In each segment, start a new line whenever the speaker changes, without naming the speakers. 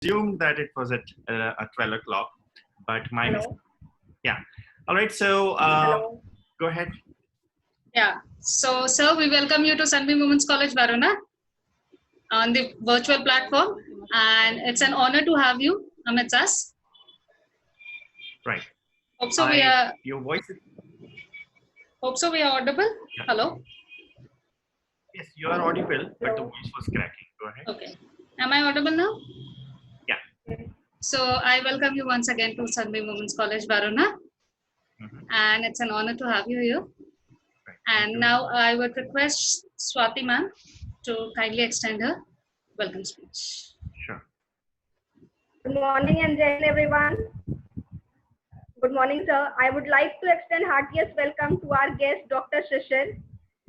assumed that it was at 12 o'clock, but my mistake. Yeah. All right. So go ahead.
Yeah. So, sir, we welcome you to Sunbeam Women's College, Varuna, on the virtual platform, and it's an honor to have you amidst us.
Right.
Hope so. We are.
Your voice is.
Hope so. We are audible.
Yeah.
Hello.
Yes, you are audible, but the voice was cracking. Go ahead.
Okay. Am I audible now?
Yeah.
So I welcome you once again to Sunbeam Women's College, Varuna, and it's an honor to have you here.
Right.
And now I would request Swati ma'am to kindly extend her welcome speech.
Sure.
Good morning and Jai Hind, everyone. Good morning, sir. I would like to extend heartiest welcome to our guest, Dr. Shishir,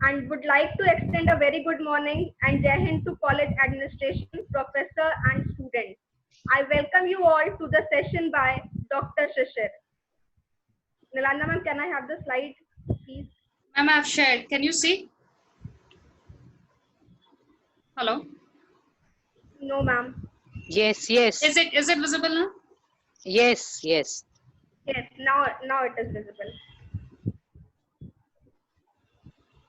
and would like to extend a very good morning and Jai Hind to college administration, professor and students. I welcome you all to the session by Dr. Shishir. Nilanda ma'am, can I have the slide, please?
Ma'am, I've shared. Can you see? Hello?
No, ma'am.
Yes, yes.
Is it visible now?
Yes, yes.
Yes, now it is visible.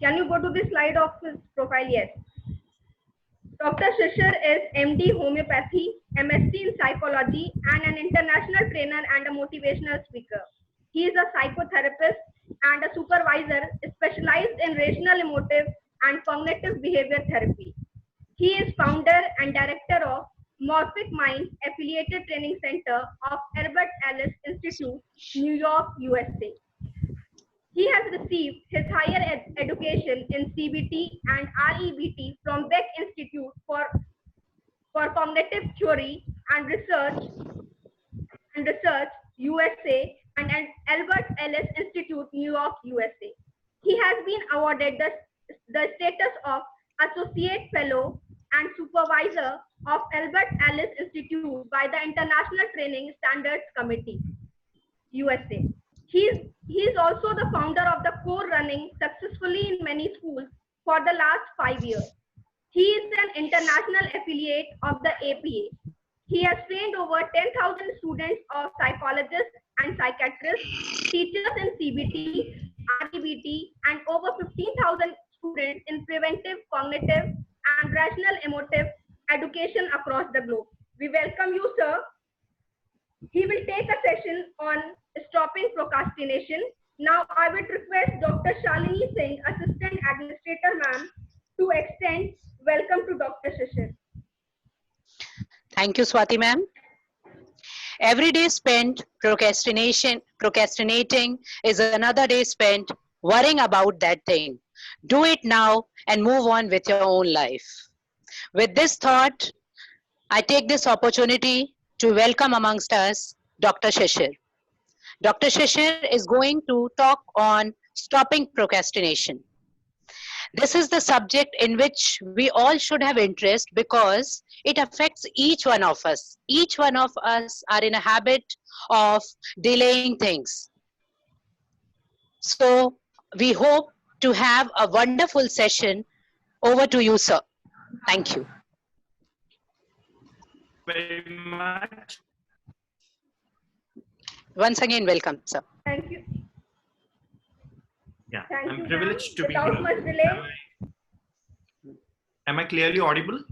Can you go to the slide of his profile? Yes. Dr. Shishir is MD Homeopathy, M.Sc in Psychology, and an international trainer and a motivational speaker. He is a psychotherapist and a supervisor specialized in rational emotive and cognitive behavior therapy. He is founder and director of Morphic Mind Affiliated Training Center of Herbert Ellis Institute, New York, USA. He has received his higher education in CBT and REBT from Beck Institute for Cognitive Theory and Research, USA, and Albert Ellis Institute, New York, USA. He has been awarded the status of Associate Fellow and Supervisor of Albert Ellis Institute by the International Training Standards Committee, USA. He is also the founder of the core running successfully in many schools for the last 5 years. He is an international affiliate of the APA. He has trained over 10,000 students of psychologists and psychiatrists, teachers in CBT, REBT, and over 15,000 students in preventive, cognitive, and rational emotive education across the globe. We welcome you, sir. He will take a session on stopping procrastination. Now I would request Dr. Shalini Singh, Assistant Administrator Ma'am, to extend welcome to Dr. Shishir.
Thank you, Swati ma'am. Every day spent procrastinating is another day spent worrying about that thing. Do it now and move on with your own life. With this thought, I take this opportunity to welcome amongst us Dr. Shishir. Dr. Shishir is going to talk on stopping procrastination. This is the subject in which we all should have interest because it affects each one of us. Each one of us are in a habit of delaying things. So we hope to have a wonderful session. Over to you, sir. Thank you.
Very much.
Once again, welcome, sir.
Thank you.
Yeah,
Thank
I'm
you,
privileged to be
without
here.
much delay.
Am I clearly audible?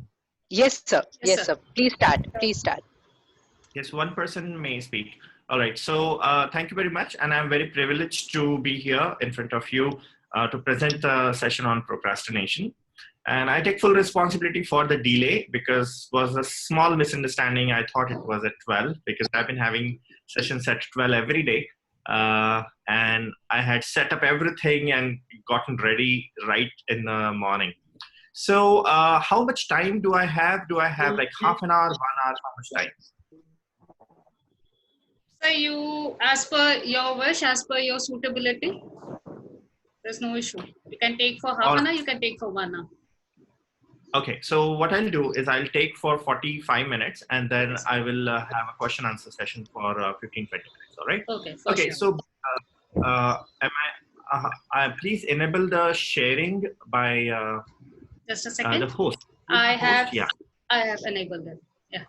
Yes, sir. Yes,
sir.
sir. Please start. Please start.
Yes, one person may speak. All right. So thank you very much. And I'm very privileged to be here in front of you to present a session on procrastination. And I take full responsibility for the delay because it was a small misunderstanding. I thought it was at 12 because I've been having sessions at 12 every day. And I had set up everything and gotten ready right in the morning. So how much time do I have? Do I have like half an hour, 1 hour? How much time?
So you, as per your wish, as per your suitability, there's no issue. You can take for half an hour, you can take for 1 hour.
Okay, so what I'll do is I'll take for 45 minutes and then I will have a question answer session for 15-20 minutes, all right?
Okay,
okay,
sure.
So please enable the sharing by
Just a second.
the host.
I have
yeah.
enabled it. Yeah.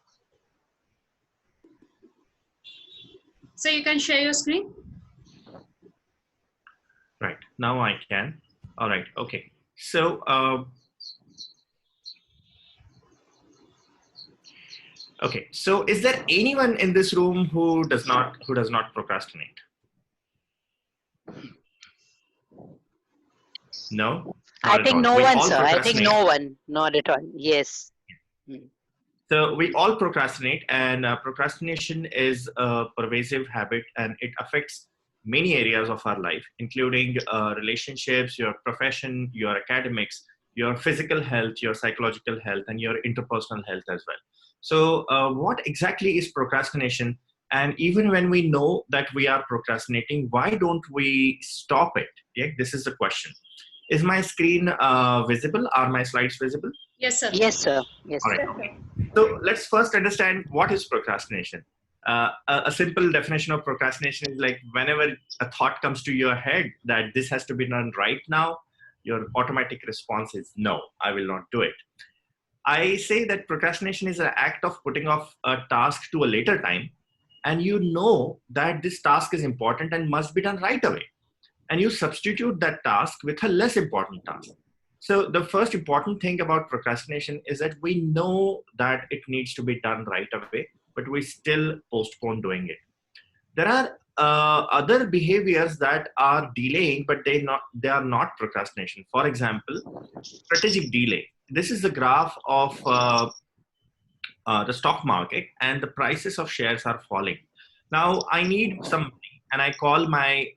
So you can share your screen.
Right, now I can. All right, okay. So, okay, so is there anyone in this room who does not procrastinate? No? Not
I
at
think
all.
no
We
one,
all
sir. I think
procrastinate.
no one. Not at all. Yes.
So we all procrastinate, and procrastination is a pervasive habit, and it affects many areas of our life, including relationships, your profession, your academics, your physical health, your psychological health, and your interpersonal health as well. So what exactly is procrastination? And even when we know that we are procrastinating, why don't we stop it? Yeah, this is the question. Is my screen visible? Are my slides visible?
Yes, sir.
Yes, sir. Yes.
All right. Okay. So let's first understand what is procrastination. A simple definition of procrastination is like whenever a thought comes to your head that this has to be done right now, your automatic response is no, I will not do it. I say that procrastination is an act of putting off a task to a later time, and you know that this task is important and must be done right away. And you substitute that task with a less important task. So the first important thing about procrastination is that we know that it needs to be done right away, but we still postpone doing it. There are other behaviors that are delaying, but they are not procrastination. For example, strategic delay. This is the graph of the stock market, and the prices of shares are falling. Now I need some money, and I call my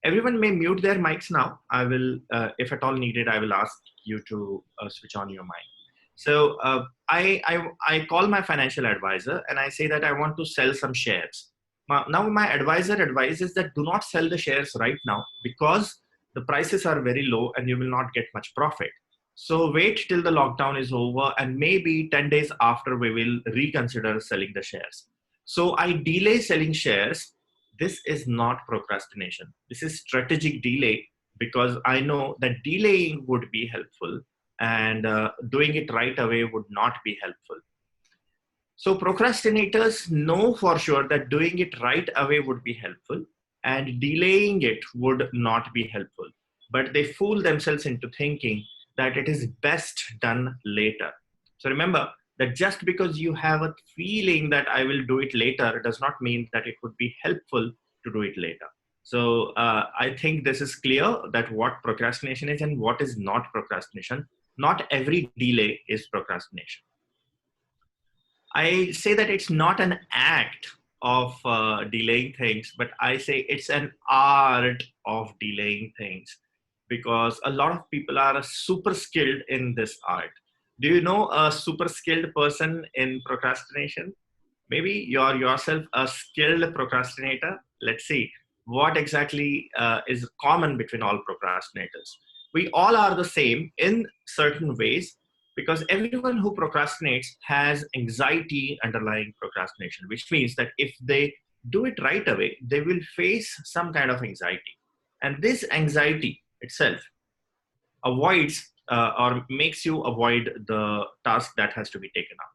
everyone may mute their mics now. I will, if at all needed, I will ask you to switch on your mic. So I call my financial advisor and I say that I want to sell some shares. Now my advisor advises that do not sell the shares right now because the prices are very low and you will not get much profit. So wait till the lockdown is over, and maybe 10 days after we will reconsider selling the shares. So I delay selling shares. This is not procrastination. This is strategic delay, because I know that delaying would be helpful and doing it right away would not be helpful. So procrastinators know for sure that doing it right away would be helpful and delaying it would not be helpful. But they fool themselves into thinking that it is best done later. So remember that just because you have a feeling that I will do it later does not mean that it would be helpful to do it later. So I think this is clear that what procrastination is and what is not procrastination. Not every delay is procrastination. I say that it's not an act of delaying things, but I say it's an art of delaying things, because a lot of people are super skilled in this art. Do you know a super skilled person in procrastination? Maybe you're yourself a skilled procrastinator. Let's see what exactly is common between all procrastinators. We all are the same in certain ways, because everyone who procrastinates has anxiety underlying procrastination, which means that if they do it right away, they will face some kind of anxiety. And this anxiety itself avoids or makes you avoid the task that has to be taken up.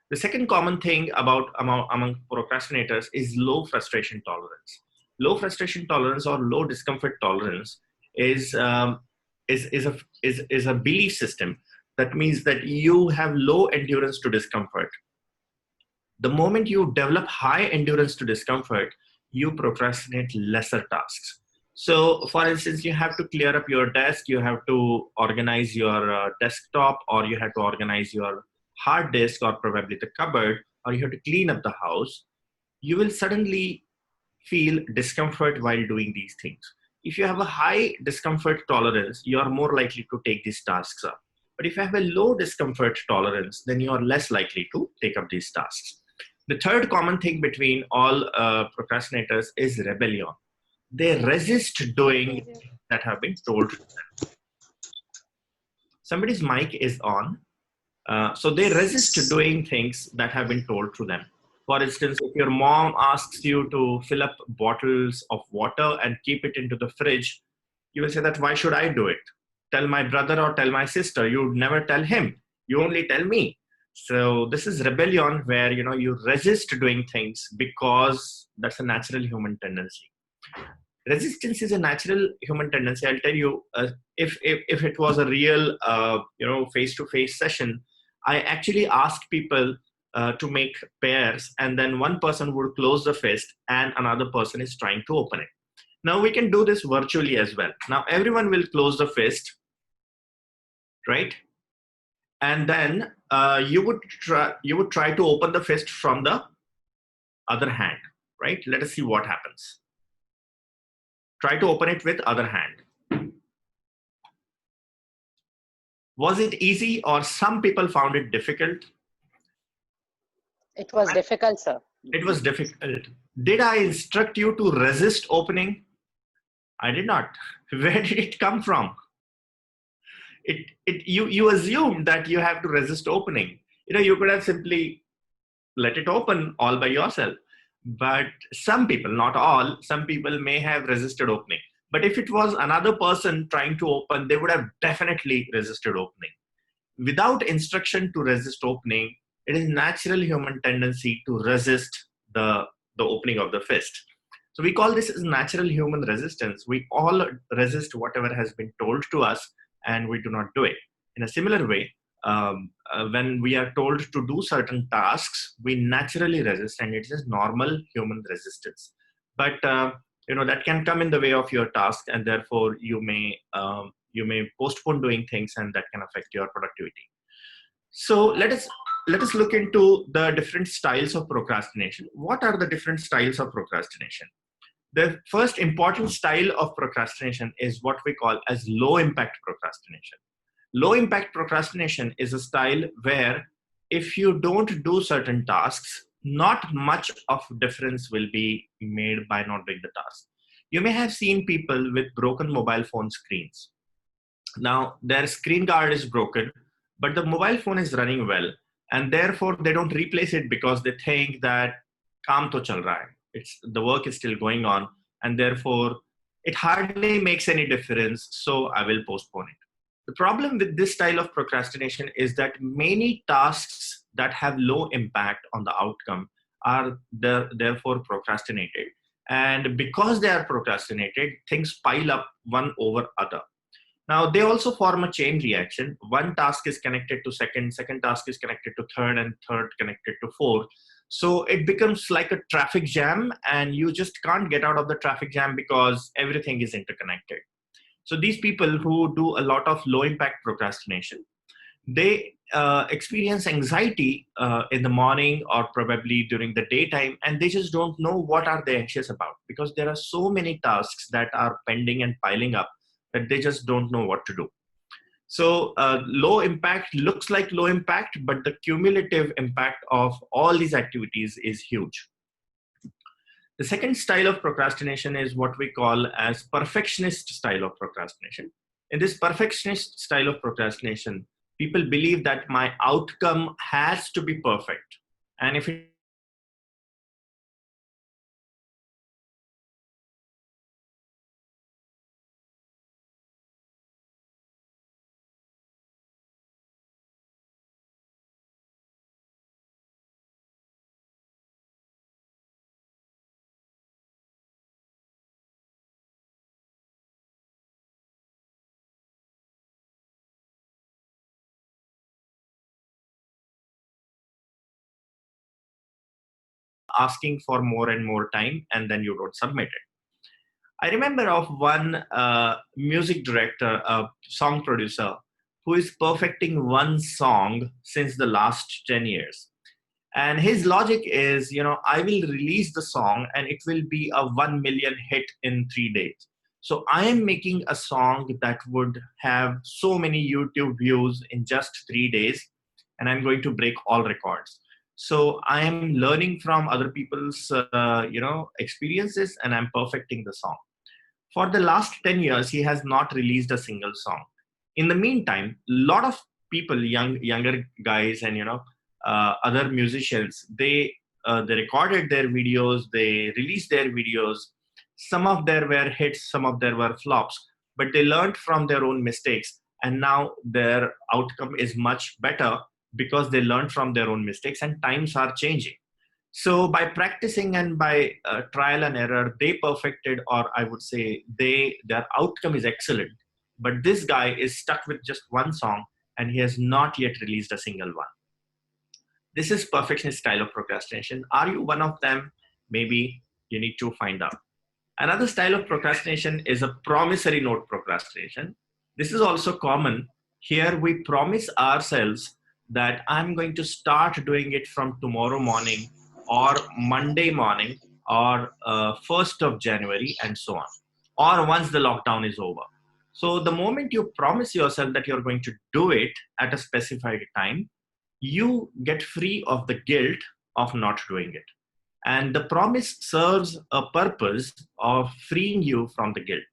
The second common thing among procrastinators is low frustration tolerance. Low frustration tolerance or low discomfort tolerance is a belief system. That means that you have low endurance to discomfort. The moment you develop high endurance to discomfort, you procrastinate lesser tasks. So for instance, you have to clear up your desk, you have to organize your desktop, or you have to organize your hard disk, or probably the cupboard, or you have to clean up the house. You will suddenly feel discomfort while doing these things. If you have a high discomfort tolerance, you are more likely to take these tasks up. But if you have a low discomfort tolerance, then you are less likely to take up these tasks. The third common thing between all procrastinators is rebellion. They resist doing things that have been told to them. Somebody's mic is on. So they resist doing things that have been told to them. For instance, if your mom asks you to fill up bottles of water and keep it into the fridge, you will say that, why should I do it? Tell my brother or tell my sister. You would never tell him. You only tell me. So this is rebellion, where you resist doing things because that's a natural human tendency. Resistance is a natural human tendency. I'll tell you, if it was a real face-to-face session, I actually asked people to make pairs, and then one person would close the fist and another person is trying to open it. Now we can do this virtually as well. Now everyone will close the fist, right? And then you would try to open the fist from the other hand, right? Let us see what happens. Try to open it with other hand. Was it easy, or some people found it difficult?
It was difficult, sir.
It was difficult. Did I instruct you to resist opening? I did not. Where did it come from? You assume that you have to resist opening. You could have simply let it open all by yourself. But some people, not all, some people may have resisted opening. But if it was another person trying to open, they would have definitely resisted opening. Without instruction to resist opening, it is natural human tendency to resist the opening of the fist. So we call this as natural human resistance. We all resist whatever has been told to us, and we do not do it. In a similar way, when we are told to do certain tasks, we naturally resist, and it is normal human resistance. But that can come in the way of your task, and therefore you may postpone doing things, and that can affect your productivity. So let us look into the different styles of procrastination. What are the different styles of procrastination? The first important style of procrastination is what we call as low impact procrastination. Low impact procrastination is a style where if you don't do certain tasks, not much of difference will be made by not doing the task. You may have seen people with broken mobile phone screens. Now their screen guard is broken, but the mobile phone is running well, and therefore they don't replace it because they think that kaam to chal raha hai. The work is still going on, and therefore it hardly makes any difference, so I will postpone it. The problem with this style of procrastination is that many tasks that have low impact on the outcome are therefore procrastinated. And because they are procrastinated, things pile up one over other. Now, they also form a chain reaction. One task is connected to second task is connected to third, and third connected to fourth. So it becomes like a traffic jam, and you just can't get out of the traffic jam because everything is interconnected. So these people who do a lot of low impact procrastination, they experience anxiety in the morning or probably during the daytime, and they just don't know what are they anxious about, because there are so many tasks that are pending and piling up that they just don't know what to do. So low impact looks like low impact, but the cumulative impact of all these activities is huge. The second style of procrastination is what we call as perfectionist style of procrastination. In this perfectionist style of procrastination, people believe that my outcome has to be perfect. And if it asking for more and more time, and then you don't submit it. I remember of one music director, a song producer, who is perfecting one song since the last 10 years. And his logic is, I will release the song and it will be a 1 million hit in 3 days. So I am making a song that would have so many YouTube views in just 3 days, and I'm going to break all records. So I am learning from other people's, experiences, and I'm perfecting the song. For the last 10 years, he has not released a single song. In the meantime, a lot of people, younger guys and, other musicians, they recorded their videos, they released their videos. Some of them were hits, some of them were flops, but they learned from their own mistakes, and now their outcome is much better because they learned from their own mistakes and times are changing. So by practicing and by trial and error, they perfected, or I would say their outcome is excellent. But this guy is stuck with just one song and he has not yet released a single one. This is perfectionist style of procrastination. Are you one of them? Maybe you need to find out. Another style of procrastination is a promissory note procrastination. This is also common. Here we promise ourselves that I'm going to start doing it from tomorrow morning or Monday morning or 1st of January and so on, or once the lockdown is over. So the moment you promise yourself that you're going to do it at a specified time, you get free of the guilt of not doing it. And the promise serves a purpose of freeing you from the guilt.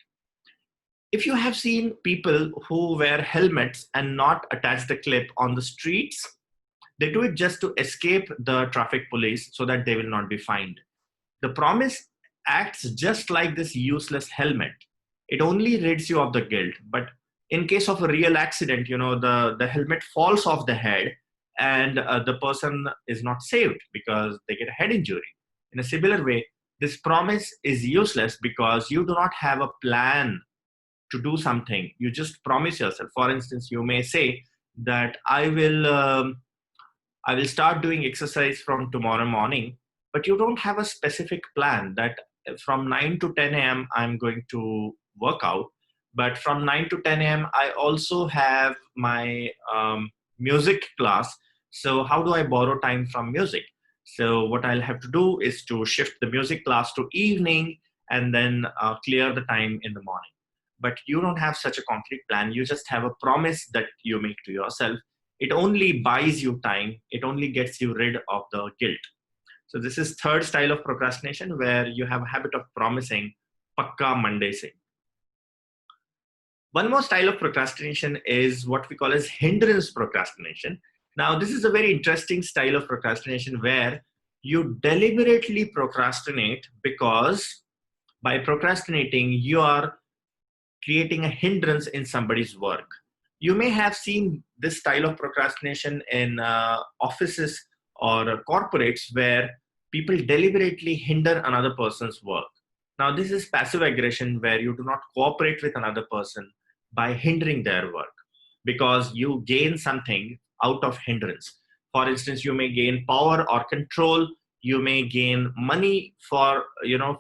If you have seen people who wear helmets and not attach the clip on the streets, they do it just to escape the traffic police so that they will not be fined. The promise acts just like this useless helmet. It only rids you of the guilt. But in case of a real accident, the helmet falls off the head and the person is not saved because they get a head injury. In a similar way, this promise is useless because you do not have a plan to do something. You just promise yourself. For instance, you may say that I will start doing exercise from tomorrow morning, but you don't have a specific plan that from 9 to 10 a.m. I'm going to work out. But from 9 to 10 a.m. I also have my music class. So how do I borrow time from music? So what I'll have to do is to shift the music class to evening and then clear the time in the morning. But you don't have such a concrete plan. You just have a promise that you make to yourself. It only buys you time. It only gets you rid of the guilt. So this is third style of procrastination where you have a habit of promising Pakka Monday se. One more style of procrastination is what we call as hindrance procrastination. Now, this is a very interesting style of procrastination where you deliberately procrastinate because by procrastinating, you are creating a hindrance in somebody's work. You may have seen this style of procrastination in offices or corporates where people deliberately hinder another person's work. Now, this is passive aggression where you do not cooperate with another person by hindering their work because you gain something out of hindrance. For instance, you may gain power or control. You may gain money for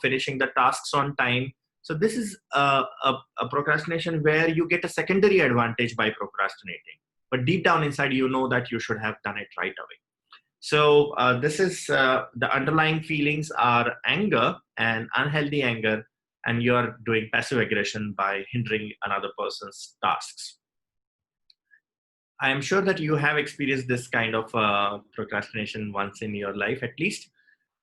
finishing the tasks on time. So this is a procrastination where you get a secondary advantage by procrastinating. But deep down inside, you know that you should have done it right away. So this is the underlying feelings are anger and unhealthy anger, and you're doing passive aggression by hindering another person's tasks. I am sure that you have experienced this kind of procrastination once in your life at least.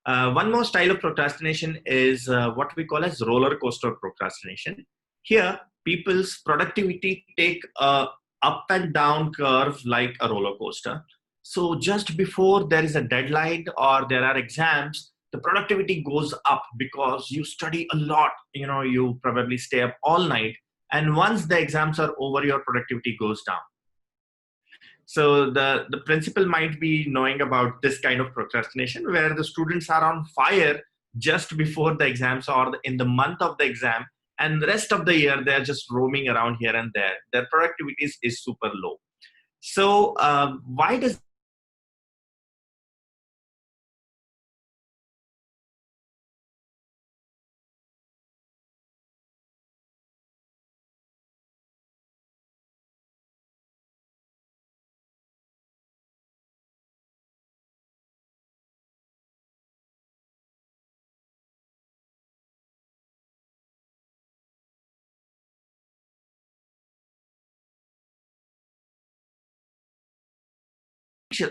One more style of procrastination is what we call as roller coaster procrastination. Here, people's productivity take a up and down curve like a roller coaster. So just before there is a deadline or there are exams, the productivity goes up because you study a lot. You probably stay up all night. And once the exams are over, your productivity goes down. So the principal might be knowing about this kind of procrastination where the students are on fire just before the exams or in the month of the exam, and the rest of the year they're just roaming around here and there. Their productivity is super low. So why does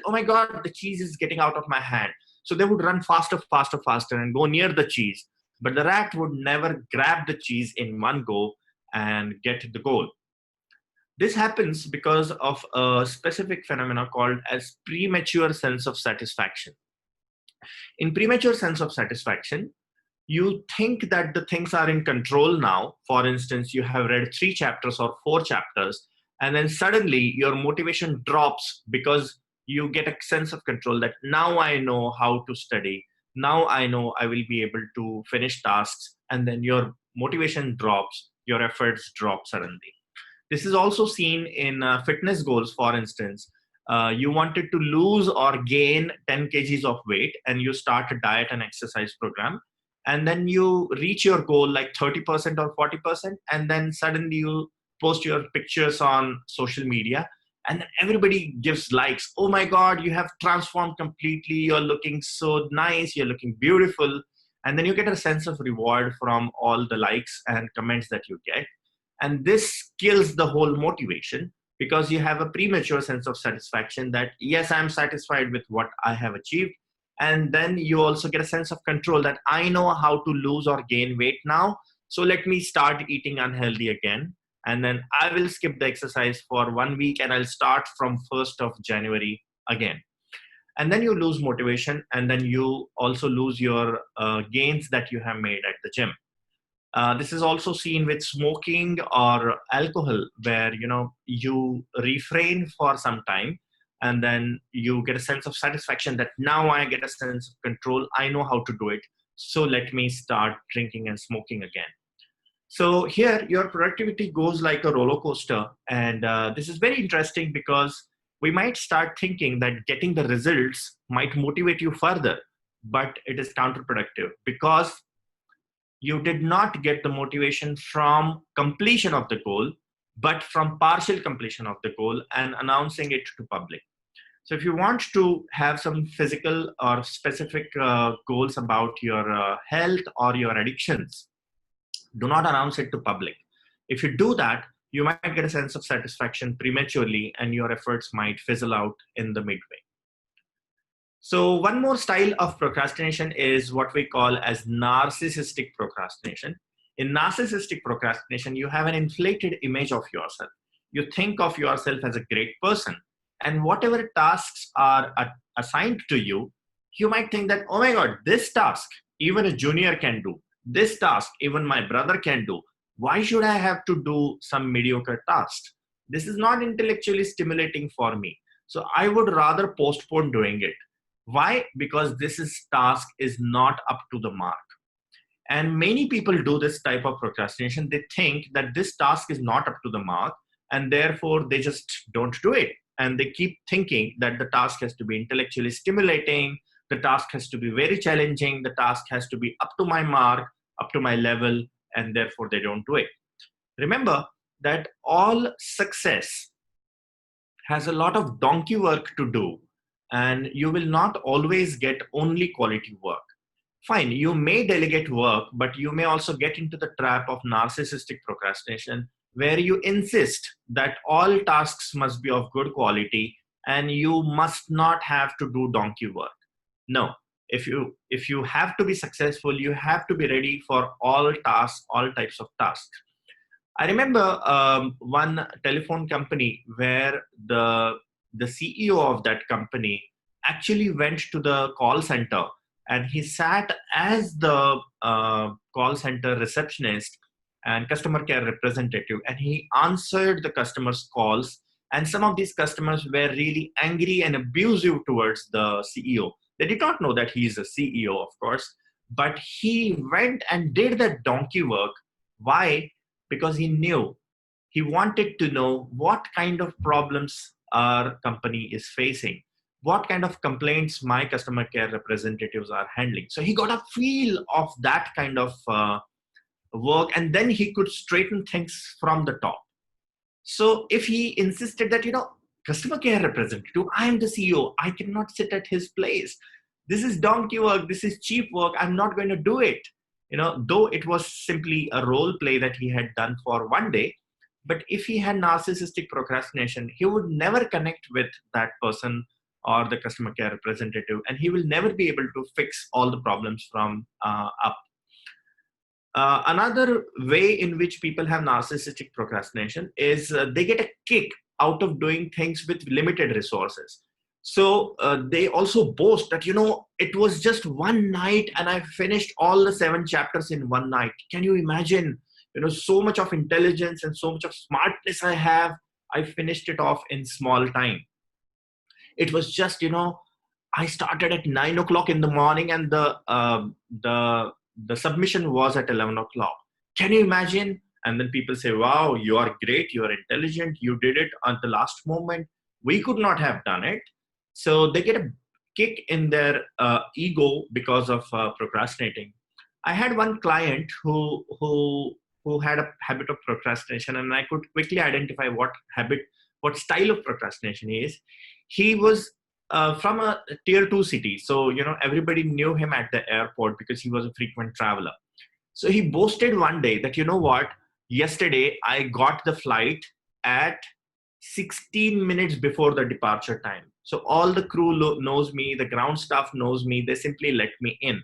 oh my God, the cheese is getting out of my hand. So they would run faster and go near the cheese. But the rat would never grab the cheese in one go and get the goal. This happens because of a specific phenomena called as premature sense of satisfaction. In premature sense of satisfaction, you think that the things are in control now. For instance, you have read 3 chapters or 4 chapters, and then suddenly your motivation drops because you get a sense of control that now I know how to study. Now I know I will be able to finish tasks, and then your motivation drops, your efforts drop suddenly. This is also seen in fitness goals. For instance, you wanted to lose or gain 10 kgs of weight, and you start a diet and exercise program, and then you reach your goal like 30% or 40%, and then suddenly you post your pictures on social media, and then everybody gives likes. Oh my God, you have transformed completely. You're looking so nice. You're looking beautiful. And then you get a sense of reward from all the likes and comments that you get. And this kills the whole motivation, because you have a premature sense of satisfaction that, yes, I'm satisfied with what I have achieved. And then you also get a sense of control that I know how to lose or gain weight now. So let me start eating unhealthy again. And then I will skip the exercise for 1 week, and I'll start from 1st of January again. And then you lose motivation, and then you also lose your gains that you have made at the gym. This is also seen with smoking or alcohol, where you refrain for some time, and then you get a sense of satisfaction that now I get a sense of control. I know how to do it. So let me start drinking and smoking again. So here your productivity goes like a roller coaster. And this is very interesting, because we might start thinking that getting the results might motivate you further, but it is counterproductive, because you did not get the motivation from completion of the goal, but from partial completion of the goal and announcing it to public. So if you want to have some physical or specific goals about your health or your addictions, do not announce it to public. If you do that, you might get a sense of satisfaction prematurely, and your efforts might fizzle out in the midway. So one more style of procrastination is what we call as narcissistic procrastination. In narcissistic procrastination, you have an inflated image of yourself. You think of yourself as a great person, and whatever tasks are assigned to you, you might think that, oh my God, this task, even a junior can do. This task, even my brother can do. Why should I have to do some mediocre task? This is not intellectually stimulating for me. So I would rather postpone doing it. Why? Because this task is not up to the mark. And many people do this type of procrastination. They think that this task is not up to the mark, and therefore they just don't do it. And they keep thinking that the task has to be intellectually stimulating, the task has to be very challenging, the task has to be up to my mark, up to my level, and therefore they don't do it. Remember that all success has a lot of donkey work to do, and you will not always get only quality work. Fine, you may delegate work, but you may also get into the trap of narcissistic procrastination, where you insist that all tasks must be of good quality and you must not have to do donkey work. No, if you have to be successful, you have to be ready for all tasks, all types of tasks. I remember one telephone company where the CEO of that company actually went to the call center, and he sat as the call center receptionist and customer care representative, and he answered the customers' calls. And some of these customers were really angry and abusive towards the CEO. They did not know that he is a CEO, of course, but he went and did that donkey work. Why? Because he knew. He wanted to know what kind of problems our company is facing, what kind of complaints my customer care representatives are handling. So he got a feel of that kind of work, and then he could straighten things from the top. So if he insisted that, customer care representative, I am the CEO, I cannot sit at his place. This is donkey work, this is cheap work, I'm not going to do it. Though it was simply a role play that he had done for one day, but if he had narcissistic procrastination, he would never connect with that person or the customer care representative, and he will never be able to fix all the problems from up. Another way in which people have narcissistic procrastination is they get a kick out of doing things with limited resources. So they also boast that, it was just one night and I finished all the 7 chapters in one night. Can you imagine, so much of intelligence and so much of smartness I have, I finished it off in small time. It was just, I started at 9 o'clock in the morning, and the submission was at 11 o'clock. Can you imagine? And then people say, wow, you are great, you are intelligent, you did it at the last moment. We could not have done it. So they get a kick in their ego because of procrastinating. I had one client who had a habit of procrastination, and I could quickly identify what style of procrastination he is. He was from a tier 2 city. So, everybody knew him at the airport because he was a frequent traveler. So he boasted one day that, yesterday I got the flight at 16 minutes before the departure time. So all the crew knows me, the ground staff knows me, they simply let me in.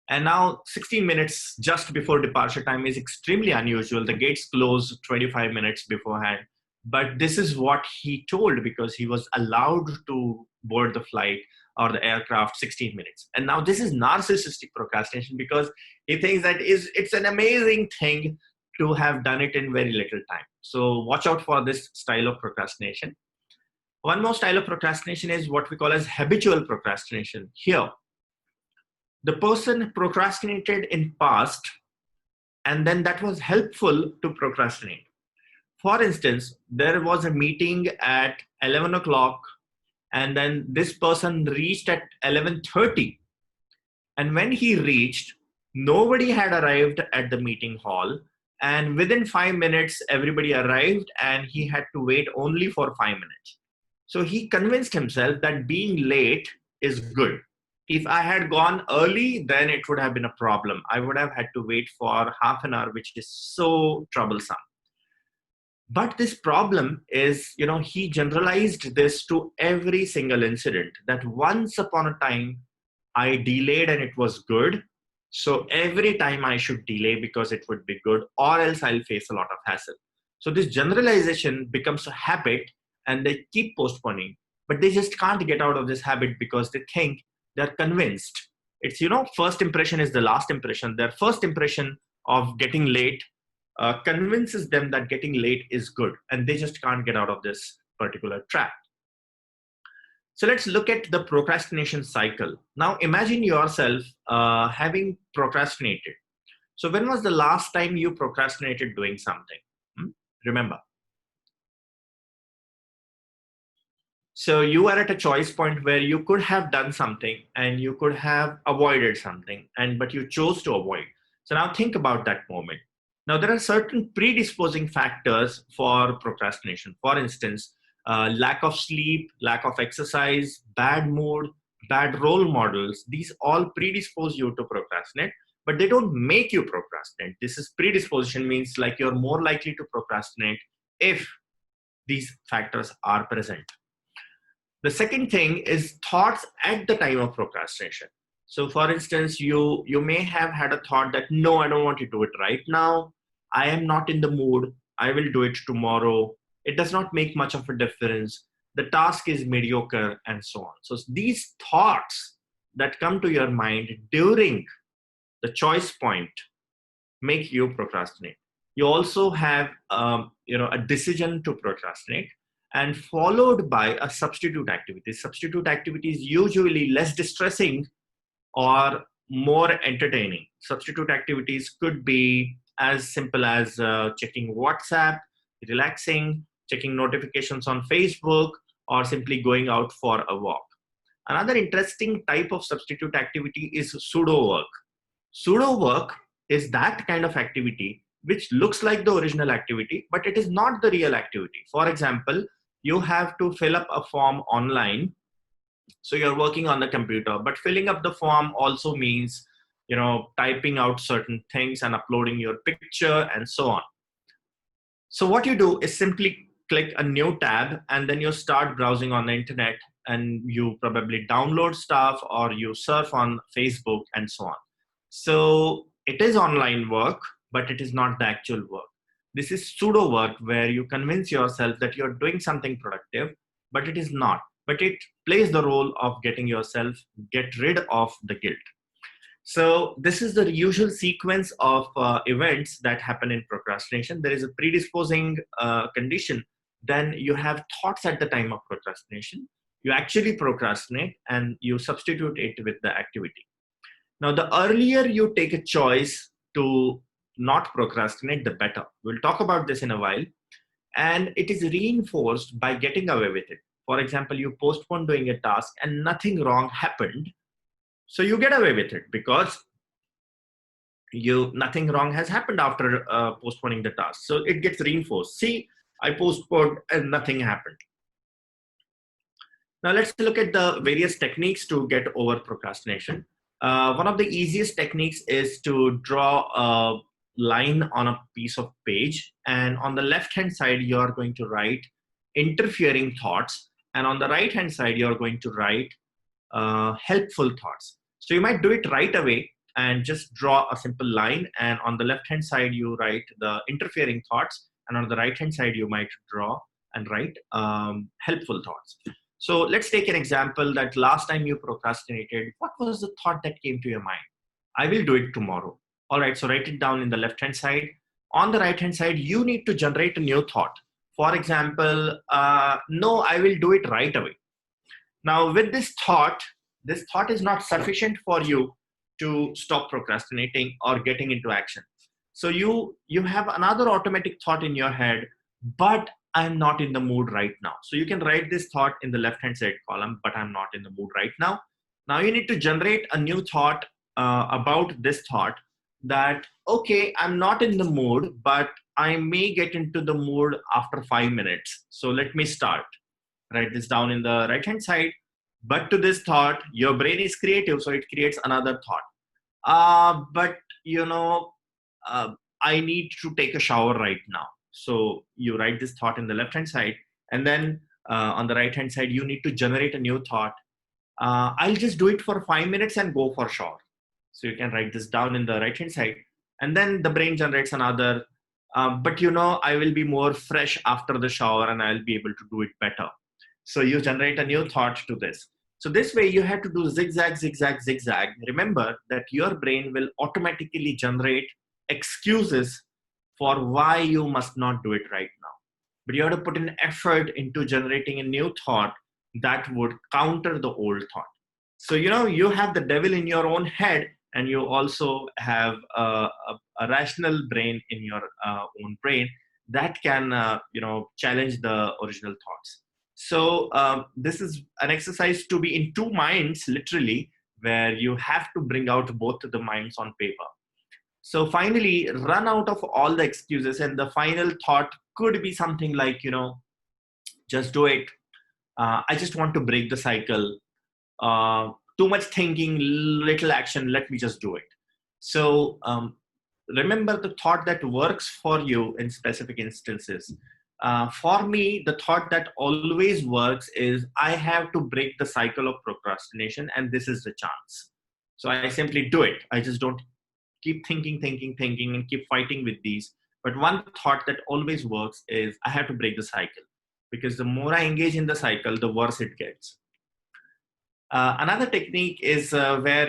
And now 16 minutes just before departure time is extremely unusual. The gates close 25 minutes beforehand. But this is what he told, because he was allowed to board the flight or the aircraft 16 minutes. And now this is narcissistic procrastination, because he thinks that it's an amazing thing to have done it in very little time. So watch out for this style of procrastination. One more style of procrastination is what we call as habitual procrastination. Here, the person procrastinated in past, and then that was helpful to procrastinate. For instance, there was a meeting at 11 o'clock, and then this person reached at 11:30. And when he reached, nobody had arrived at the meeting hall. And within 5 minutes, everybody arrived, and he had to wait only for 5 minutes. So he convinced himself that being late is good. If I had gone early, then it would have been a problem. I would have had to wait for half an hour, which is so troublesome. But this problem is, he generalized this to every single incident, that once upon a time, I delayed and it was good. So every time I should delay because it would be good, or else I'll face a lot of hassle. So this generalization becomes a habit, and they keep postponing, but they just can't get out of this habit because they think they're convinced. It's, first impression is the last impression. Their first impression of getting late convinces them that getting late is good, and they just can't get out of this particular trap. So let's look at the procrastination cycle. Now imagine yourself having procrastinated. So when was the last time you procrastinated doing something? Remember. So you are at a choice point where you could have done something and you could have avoided something, but you chose to avoid. So now think about that moment. Now there are certain predisposing factors for procrastination. For instance, lack of sleep, lack of exercise, bad mood, bad role models. These all predispose you to procrastinate, but they don't make you procrastinate. This is predisposition, means like you're more likely to procrastinate if these factors are present. The second thing is thoughts at the time of procrastination. So for instance, you may have had a thought that, no, I don't want to do it right now. I am not in the mood. I will do it tomorrow. It does not make much of a difference. The task is mediocre, and so on. So these thoughts that come to your mind during the choice point make you procrastinate. You also have a decision to procrastinate, and followed by a substitute activity. Substitute activity is usually less distressing or more entertaining. Substitute activities could be as simple as checking WhatsApp, relaxing, checking notifications on Facebook, or simply going out for a walk. Another interesting type of substitute activity is pseudo work. Pseudo work is that kind of activity which looks like the original activity, but it is not the real activity. For example, you have to fill up a form online. So you're working on the computer, but filling up the form also means, typing out certain things and uploading your picture and so on. So what you do is simply click a new tab, and then you start browsing on the internet, and you probably download stuff or you surf on Facebook and so on. So it is online work, but it is not the actual work. This is pseudo work where you convince yourself that you're doing something productive, but it is not. But it plays the role of getting yourself get rid of the guilt. So this is the usual sequence of events that happen in procrastination. There is a predisposing condition then you have thoughts at the time of procrastination. You actually procrastinate and you substitute it with the activity. Now, the earlier you take a choice to not procrastinate, the better. We'll talk about this in a while. And it is reinforced by getting away with it. For example, you postpone doing a task and nothing wrong happened. So you get away with it because nothing wrong has happened after postponing the task. So it gets reinforced. See, I postponed and nothing happened. Now let's look at the various techniques to get over procrastination. One of the easiest techniques is to draw a line on a piece of page, and on the left hand side you're going to write interfering thoughts, and on the right hand side you're going to write helpful thoughts. So you might do it right away and just draw a simple line, and on the left hand side you write the interfering thoughts, and on the right hand side you might draw and write helpful thoughts. So let's take an example that last time you procrastinated. What was the thought that came to your mind? I will do it tomorrow. All right, so write it down in the left hand side. On the right hand side, you need to generate a new thought. For example, no, I will do it right away. Now with this thought is not sufficient for you to stop procrastinating or getting into action. So you have another automatic thought in your head, but I'm not in the mood right now. So you can write this thought in the left-hand side column, but I'm not in the mood right now. Now you need to generate a new thought about this thought that, okay, I'm not in the mood, but I may get into the mood after 5 minutes. So let me start. Write this down in the right-hand side. But to this thought, your brain is creative, so it creates another thought. But I need to take a shower right now. So you write this thought in the left-hand side, and then on the right-hand side, you need to generate a new thought. I'll just do it for 5 minutes and go for a shower. So you can write this down in the right-hand side, and then the brain generates another, but I will be more fresh after the shower and I'll be able to do it better. So you generate a new thought to this. So this way you have to do zigzag, zigzag, zigzag. Remember that your brain will automatically generate excuses for why you must not do it right now. But you have to put an effort into generating a new thought that would counter the old thought. So, you have the devil in your own head, and you also have a rational brain in your own brain that can, challenge the original thoughts. So this is an exercise to be in two minds, literally, where you have to bring out both the minds on paper. So finally, run out of all the excuses, and the final thought could be something like, just do it. I just want to break the cycle. Too much thinking, little action, let me just do it. So remember the thought that works for you in specific instances. For me, the thought that always works is I have to break the cycle of procrastination, and this is the chance. So I simply do it. I just don't keep thinking and keep fighting with these. But one thought that always works is I have to break the cycle, because the more I engage in the cycle, the worse it gets. Another technique is where,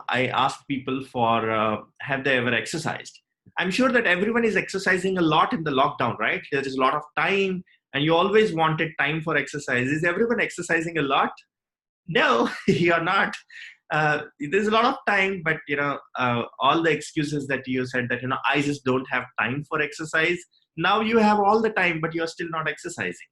I ask people for, have they ever exercised? I'm sure that everyone is exercising a lot in the lockdown, right? There is a lot of time and you always wanted time for exercise. Is everyone exercising a lot? No, you're not. There's a lot of time, but all the excuses that you said that, I just don't have time for exercise. Now you have all the time, but you're still not exercising.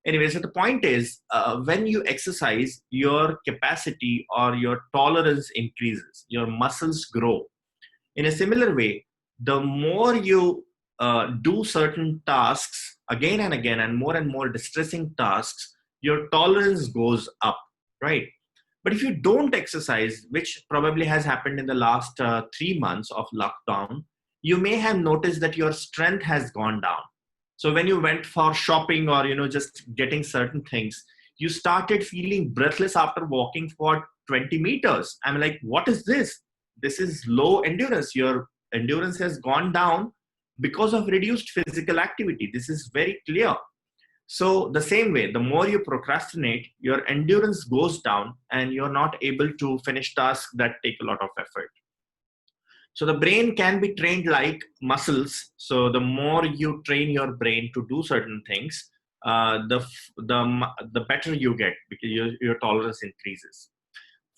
Anyway, so the point is, when you exercise, your capacity or your tolerance increases, your muscles grow. In a similar way, the more you do certain tasks again and again and more distressing tasks, your tolerance goes up, right? But if you don't exercise, which probably has happened in the last 3 months of lockdown, you may have noticed that your strength has gone down. So when you went for shopping or, just getting certain things, you started feeling breathless after walking for 20 meters. I'm like, what is this? This is low endurance. Your endurance has gone down because of reduced physical activity. This is very clear. So the same way, the more you procrastinate, your endurance goes down and you're not able to finish tasks that take a lot of effort. So the brain can be trained like muscles. So the more you train your brain to do certain things, the better you get, because your tolerance increases.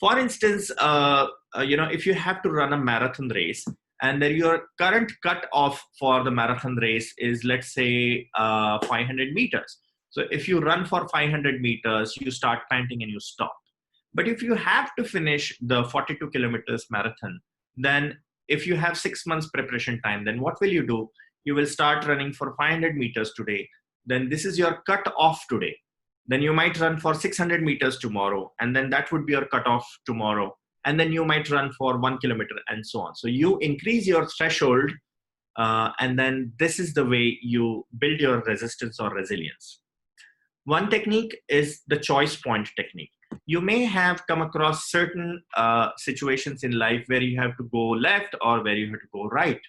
For instance, if you have to run a marathon race, and then your current cut off for the marathon race is, let's say, 500 meters. So if you run for 500 meters, you start panting and you stop. But if you have to finish the 42 kilometers marathon, then if you have 6 months preparation time, then what will you do? You will start running for 500 meters today. Then this is your cut off today. Then you might run for 600 meters tomorrow, and then that would be your cutoff tomorrow. And then you might run for 1 kilometer and so on. So you increase your threshold, and then this is the way you build your resistance or resilience. One technique is the choice point technique. You may have come across certain situations in life where you have to go left or where you have to go right.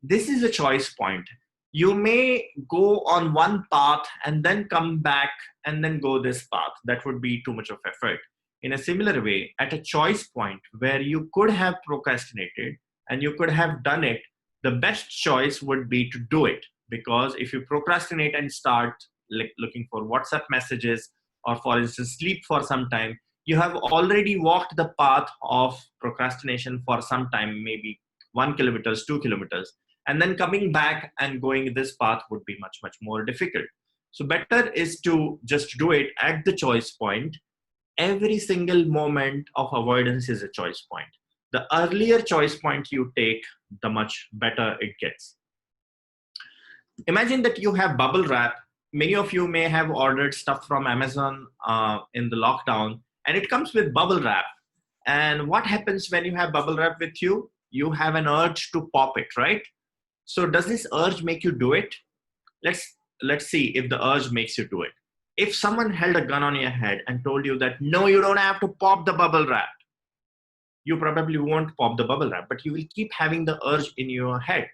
This is a choice point. You may go on one path and then come back and then go this path. That would be too much of effort. In a similar way, at a choice point where you could have procrastinated and you could have done it, the best choice would be to do it. Because if you procrastinate and start looking for WhatsApp messages, or for instance, sleep for some time, you have already walked the path of procrastination for some time, maybe 1 kilometer, 2 kilometers. And then coming back and going this path would be much, much more difficult. So better is to just do it at the choice point. Every single moment of avoidance is a choice point. The earlier choice point you take, the much better it gets. Imagine that you have bubble wrap. Many of you may have ordered stuff from Amazon in the lockdown, and it comes with bubble wrap. And what happens when you have bubble wrap with you? You have an urge to pop it, right? So does this urge make you do it? Let's see if the urge makes you do it. If someone held a gun on your head and told you that, no, you don't have to pop the bubble wrap, you probably won't pop the bubble wrap, but you will keep having the urge in your head,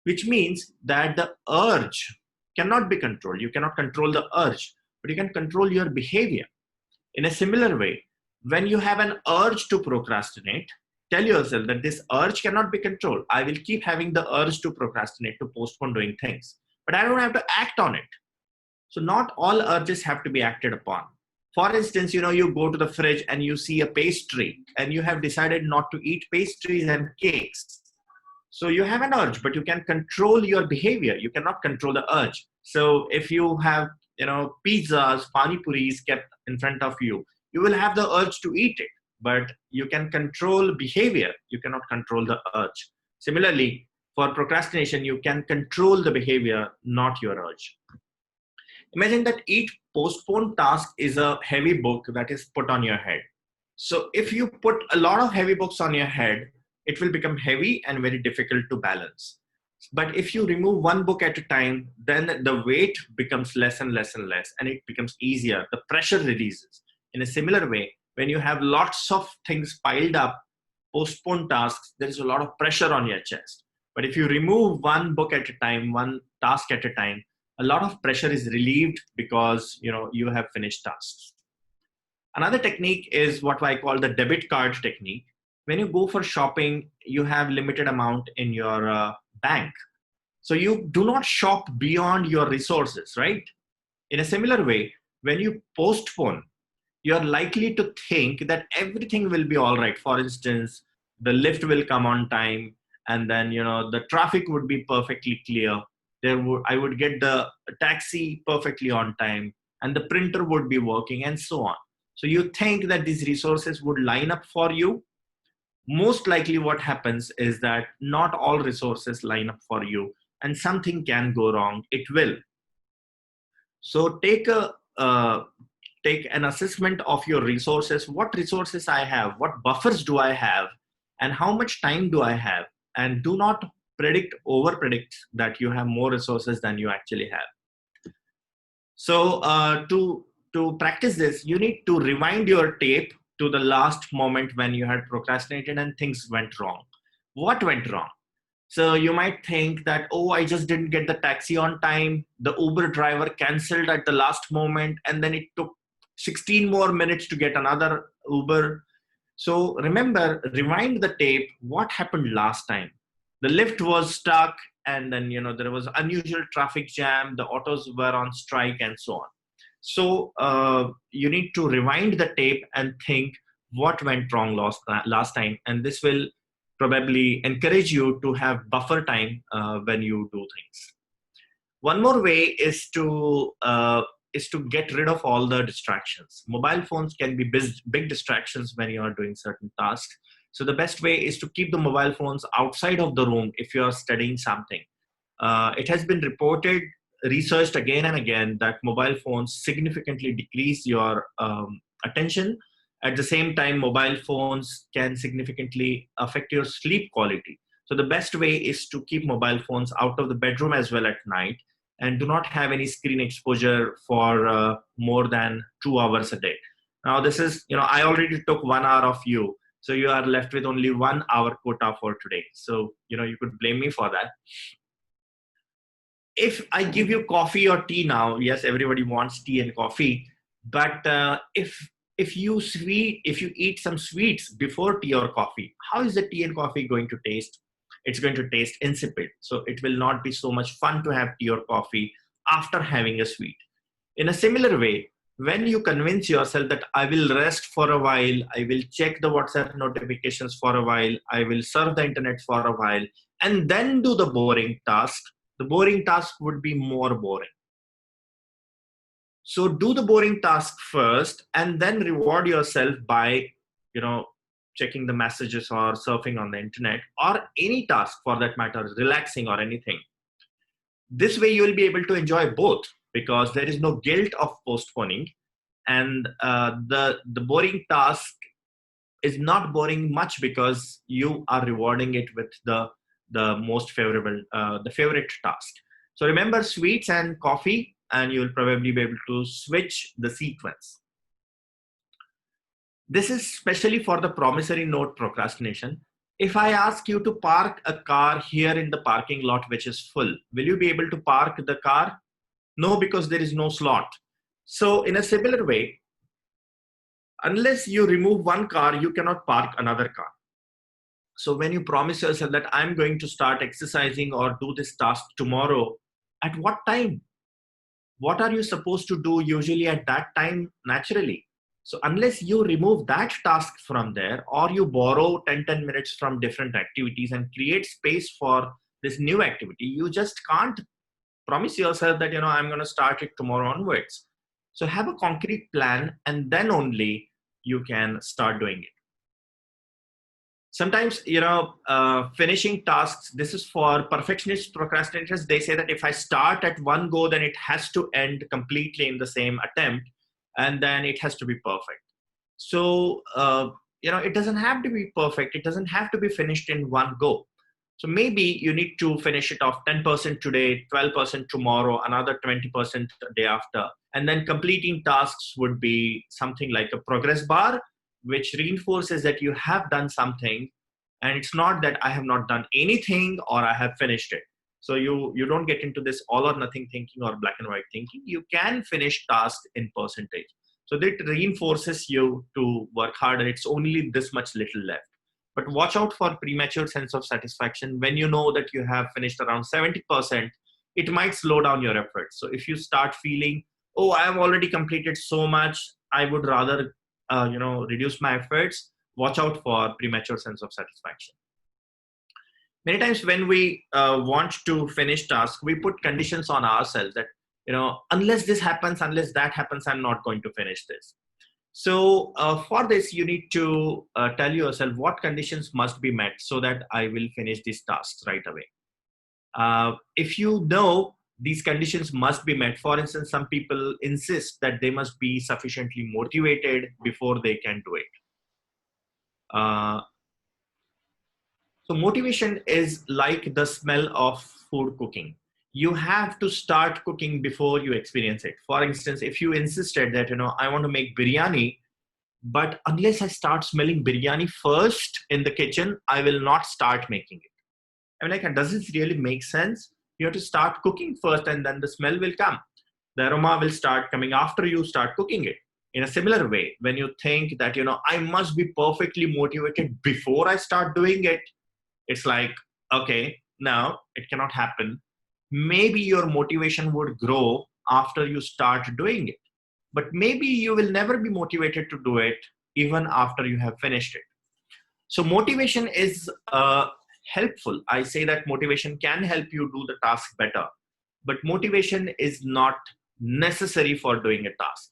which means that the urge cannot be controlled. You cannot control the urge, but you can control your behavior. In a similar way, when you have an urge to procrastinate, tell yourself that this urge cannot be controlled. I will keep having the urge to procrastinate, to postpone doing things, but I don't have to act on it. So not all urges have to be acted upon. For instance, you go to the fridge and you see a pastry and you have decided not to eat pastries and cakes. So you have an urge, but you can control your behavior. You cannot control the urge. So if you have, pizzas, pani puris kept in front of you, you will have the urge to eat it. But you can control behavior. You cannot control the urge. Similarly, for procrastination, you can control the behavior, not your urge. Imagine that each postponed task is a heavy book that is put on your head. So if you put a lot of heavy books on your head, it will become heavy and very difficult to balance. But if you remove one book at a time, then the weight becomes less and less and less, and it becomes easier. The pressure releases. In a similar way, when you have lots of things piled up, postponed tasks, there is a lot of pressure on your chest. But if you remove one book at a time, one task at a time, a lot of pressure is relieved because you have finished tasks. Another technique is what I call the debit card technique. When you go for shopping, you have limited amount in your bank. So you do not shop beyond your resources, right? In a similar way, when you postpone, you're likely to think that everything will be all right. For instance, the lift will come on time, and then the traffic would be perfectly clear. I would get the taxi perfectly on time, and the printer would be working, and so on. So you think that these resources would line up for you. Most likely what happens is that not all resources line up for you, and something can go wrong. It will. So take an assessment of your resources. What resources I have? What buffers do I have? And how much time do I have? And do not over predict that you have more resources than you actually have. So to practice this, you need to rewind your tape to the last moment when you had procrastinated and things went wrong. What went wrong? So you might think that, oh, I just didn't get the taxi on time. The Uber driver canceled at the last moment, and then it took 16 more minutes to get another Uber. So remember, rewind the tape. What happened last time? The lift was stuck and then, there was unusual traffic jam, the autos were on strike, and so on. So you need to rewind the tape and think what went wrong last time, and this will probably encourage you to have buffer time when you do things. One more way is to get rid of all the distractions. Mobile phones can be big distractions when you are doing certain tasks. So the best way is to keep the mobile phones outside of the room if you are studying something. It has been researched again and again, that mobile phones significantly decrease your attention. At the same time, mobile phones can significantly affect your sleep quality. So the best way is to keep mobile phones out of the bedroom as well at night, and do not have any screen exposure for more than 2 hours a day. Now this is, I already took 1 hour of you, so you are left with only 1 hour quota for today. So, you could blame me for that. If I give you coffee or tea now, yes, everybody wants tea and coffee, but if you eat some sweets before tea or coffee, how is the tea and coffee going to taste? It's going to taste insipid. So it will not be so much fun to have tea or coffee after having a sweet. In a similar way, when you convince yourself that I will rest for a while, I will check the WhatsApp notifications for a while, I will surf the internet for a while, and then do the boring task, the boring task would be more boring. So do the boring task first, and then reward yourself by, checking the messages or surfing on the internet, or any task for that matter, relaxing or anything. This way you will be able to enjoy both, because there is no guilt of postponing, and the boring task is not boring much because you are rewarding it with the most favorable, the favorite task. So remember sweets and coffee, and you will probably be able to switch the sequence. This is especially for the promissory note procrastination. If I ask you to park a car here in the parking lot which is full, will you be able to park the car? No, because there is no slot. So in a similar way, unless you remove one car, you cannot park another car. So when you promise yourself that I'm going to start exercising or do this task tomorrow, at what time? What are you supposed to do usually at that time naturally? So unless you remove that task from there, or you borrow 10 minutes from different activities and create space for this new activity, you just can't promise yourself that, I'm going to start it tomorrow onwards. So have a concrete plan, and then only you can start doing it. Sometimes, finishing tasks, this is for perfectionist procrastinators. They say that if I start at one go, then it has to end completely in the same attempt, and then it has to be perfect. So, it doesn't have to be perfect. It doesn't have to be finished in one go. So maybe you need to finish it off 10% today, 12% tomorrow, another 20% the day after. And then completing tasks would be something like a progress bar, which reinforces that you have done something. And it's not that I have not done anything or I have finished it. So you don't get into this all or nothing thinking or black and white thinking. You can finish tasks in percentage. So that reinforces you to work harder. It's only this much little left. But watch out for premature sense of satisfaction. When you know that you have finished around 70%, it might slow down your efforts. So if you start feeling, oh, I have already completed so much, I would rather reduce my efforts, watch out for premature sense of satisfaction. Many times when we want to finish tasks, we put conditions on ourselves that, unless this happens, unless that happens, I'm not going to finish this. So for this, you need to tell yourself what conditions must be met so that I will finish these tasks right away. If you know these conditions must be met, for instance, some people insist that they must be sufficiently motivated before they can do it. So motivation is like the smell of food cooking. You have to start cooking before you experience it. For instance, if you insisted that, I want to make biryani, but unless I start smelling biryani first in the kitchen, I will not start making it. I mean, like, does this really make sense? You have to start cooking first, and then the smell will come. The aroma will start coming after you start cooking it. In a similar way, when you think that, I must be perfectly motivated before I start doing it, it's like, okay, now it cannot happen. Maybe your motivation would grow after you start doing it, but maybe you will never be motivated to do it even after you have finished it. So motivation is helpful. I say that motivation can help you do the task better, but motivation is not necessary for doing a task.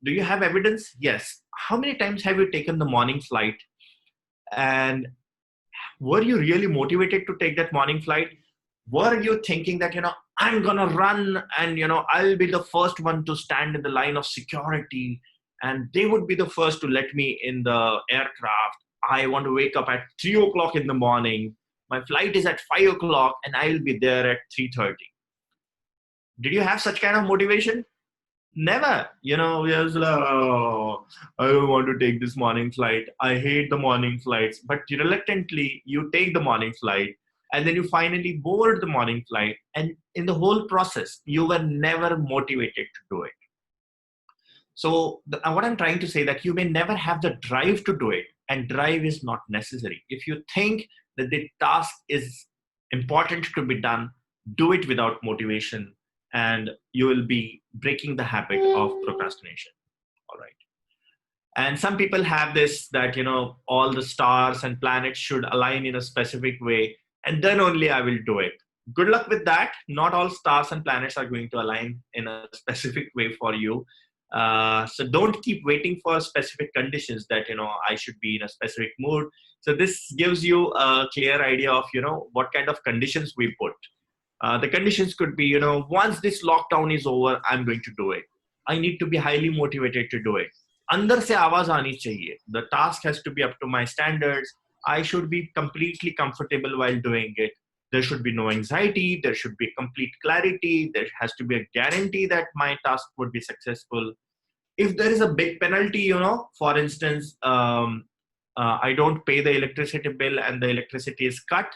Do you have evidence? Yes. How many times have you taken the morning flight, and were you really motivated to take that morning flight? Were you thinking that, I'm gonna run and, I'll be the first one to stand in the line of security and they would be the first to let me in the aircraft. I want to wake up at 3 o'clock in the morning. My flight is at 5 o'clock and I'll be there at 3:30. Did you have such kind of motivation? Never. We are like, oh, I don't want to take this morning flight. I hate the morning flights. But reluctantly, you take the morning flight and then you finally board the morning flight. And in the whole process, you were never motivated to do it. So what I'm trying to say that you may never have the drive to do it, and drive is not necessary. If you think that the task is important to be done, do it without motivation, and you will be breaking the habit of procrastination. All right. And some people have this that, all the stars and planets should align in a specific way, and then only I will do it. Good luck with that. Not all stars and planets are going to align in a specific way for you. So don't keep waiting for specific conditions that, I should be in a specific mood. So this gives you a clear idea of, what kind of conditions we put. The conditions could be, once this lockdown is over, I'm going to do it. I need to be highly motivated to do it. Andar se awaaz aani chahiye. The task has to be up to my standards. I should be completely comfortable while doing it. There should be no anxiety. There should be complete clarity. There has to be a guarantee that my task would be successful. If there is a big penalty, for instance, I don't pay the electricity bill and the electricity is cut.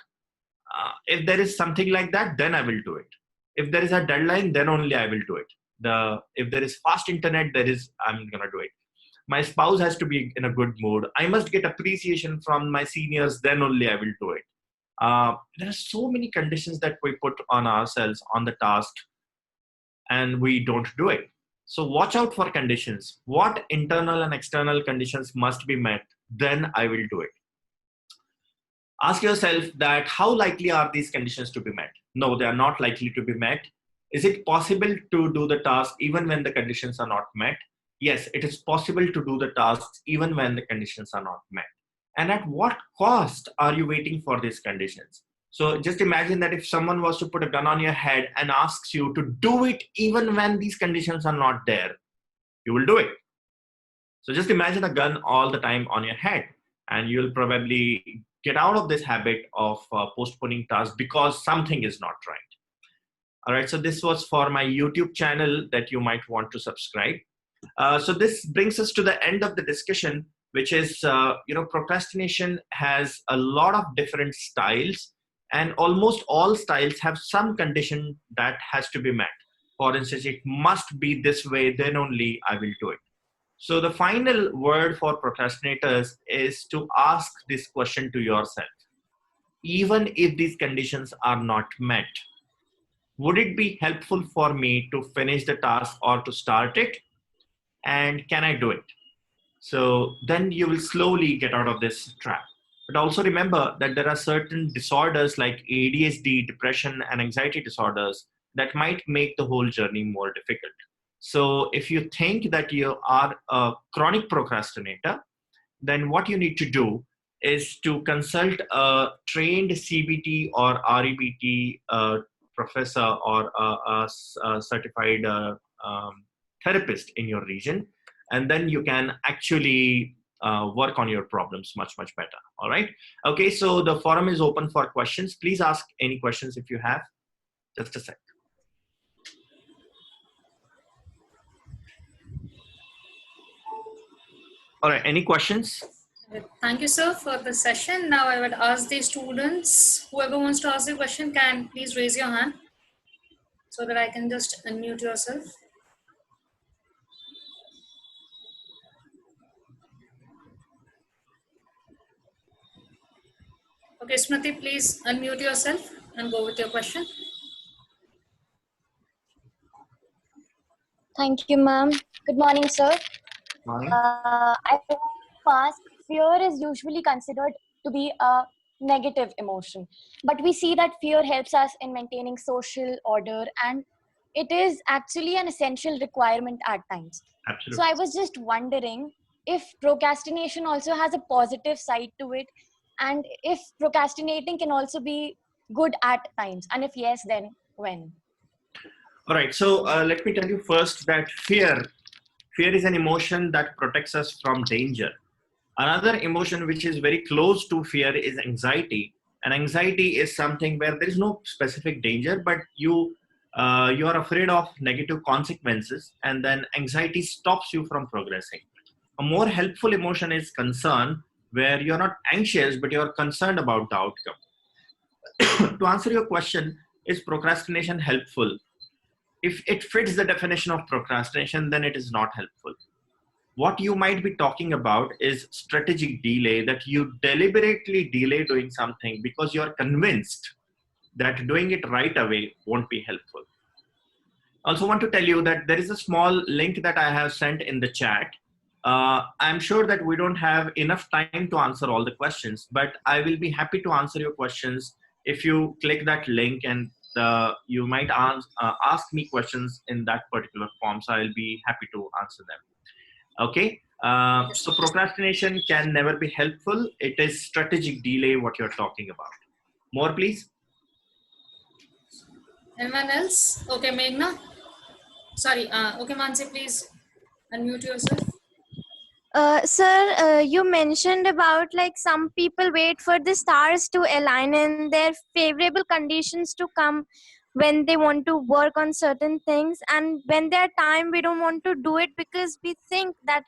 If there is something like that, then I will do it. If there is a deadline, then only I will do it. If there is fast internet, I'm gonna do it. My spouse has to be in a good mood. I must get appreciation from my seniors, then only I will do it. There are so many conditions that we put on ourselves on the task and we don't do it. So watch out for conditions. What internal and external conditions must be met, then I will do it. Ask yourself that how likely are these conditions to be met? No, they are not likely to be met. Is it possible to do the task even when the conditions are not met? Yes, it is possible to do the tasks even when the conditions are not met. And at what cost are you waiting for these conditions? So just imagine that if someone was to put a gun on your head and asks you to do it even when these conditions are not there, you will do it. So just imagine a gun all the time on your head, and you'll probably get out of this habit of postponing tasks because something is not right. All right, so this was for my YouTube channel that you might want to subscribe. So this brings us to the end of the discussion, which is, procrastination has a lot of different styles, and almost all styles have some condition that has to be met. For instance, it must be this way, then only I will do it. So the final word for procrastinators is to ask this question to yourself. Even if these conditions are not met, would it be helpful for me to finish the task or to start it? And can I do it? So then you will slowly get out of this trap. But also remember that there are certain disorders like ADHD, depression, and anxiety disorders that might make the whole journey more difficult. So if you think that you are a chronic procrastinator, then what you need to do is to consult a trained CBT or REBT professor or a certified therapist in your region, and then you can actually work on your problems much better. All right. Okay, so the forum is open for questions. Please ask any questions if you have. Just a sec. All right, any questions?
Thank you, sir, for the session. Now I would ask the students, whoever wants to ask a question can please raise your hand so that I can just unmute yourself. Okay, Smriti, please unmute yourself and go with your question.
Thank you, ma'am. Good morning, sir.
Morning.
I want to ask, fear is usually considered to be a negative emotion, but we see that fear helps us in maintaining social order, and it is actually an essential requirement at times. So
Absolutely.
I was just wondering if procrastination also has a positive side to it, and if procrastinating can also be good at times, and if yes, then when?
All right. So let me tell you first that fear is an emotion that protects us from danger. Another emotion which is very close to fear is anxiety. And anxiety is something where there is no specific danger, but you are afraid of negative consequences, and then anxiety stops you from progressing. A more helpful emotion is concern, where you're not anxious, but you're concerned about the outcome. To answer your question, is procrastination helpful? If it fits the definition of procrastination, then it is not helpful. What you might be talking about is strategic delay, that you deliberately delay doing something because you're convinced that doing it right away won't be helpful. I also want to tell you that there is a small link that I have sent in the chat. I'm sure that we don't have enough time to answer all the questions, but I will be happy to answer your questions if you click that link, and you might ask me questions in that particular form, so I'll be happy to answer them. Okay. So procrastination can never be helpful. It is strategic delay what you're talking about. More, please.
Anyone else? Okay, Meghna. Sorry. Okay, Mansi, please unmute yourself.
Sir, you mentioned about like some people wait for the stars to align and their favorable conditions to come when they want to work on certain things, and when their time we don't want to do it because we think that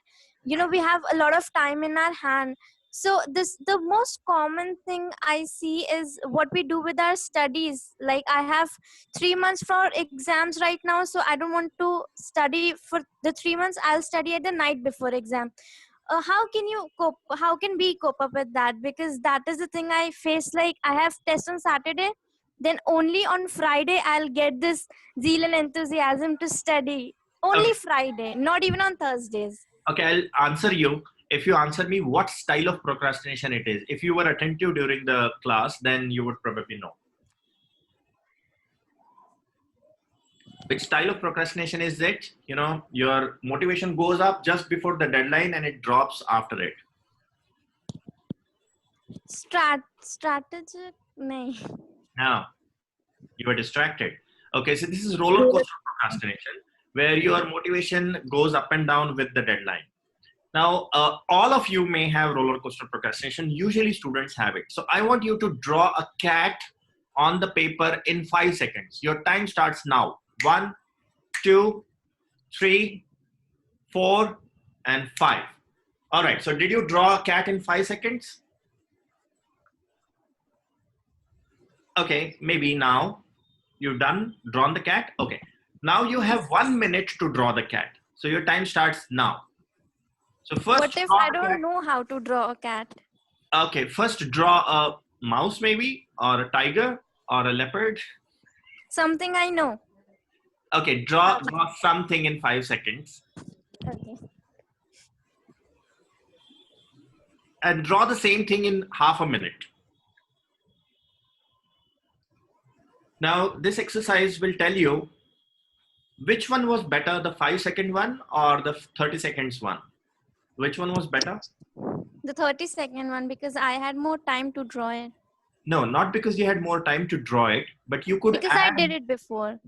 we have a lot of time in our hand. So the most common thing I see is what we do with our studies. Like I have 3 months for exams right now, so I don't want to study for the 3 months. I'll study at the night before exam. How can we cope up with that? Because that is the thing I face. Like I have tests on Saturday, then only on Friday I'll get this zeal and enthusiasm to study. Only
Okay.
Friday, not even on Thursdays.
Okay, I'll answer you. If you answer me what style of procrastination it is, if you were attentive during the class, then you would probably know. Which style of procrastination is it? Your motivation goes up just before the deadline and it drops after it.
Strategic? Nahi.
Now, you are distracted. Okay, so this is roller coaster procrastination, where your motivation goes up and down with the deadline. Now, all of you may have roller coaster procrastination. Usually students have it. So I want you to draw a cat on the paper in 5 seconds. Your time starts now. 1, 2, 3, 4, and 5. All right, so did you draw a cat in 5 seconds? Okay, maybe now you've drawn the cat. Okay, now you have 1 minute to draw the cat. So your time starts now. So first,
What if I don't know how to draw a cat?
Okay, first draw a mouse maybe, or a tiger, or a leopard.
Something I know.
Okay, draw something in 5 seconds.
Okay.
And draw the same thing in half a minute. Now, this exercise will tell you which one was better, the 5-second one or the 30 seconds one. Which one was better?
The 30-second one, because I had more time to draw it.
No, not because you had more time to draw it, but you could
Because
add,
I did it before.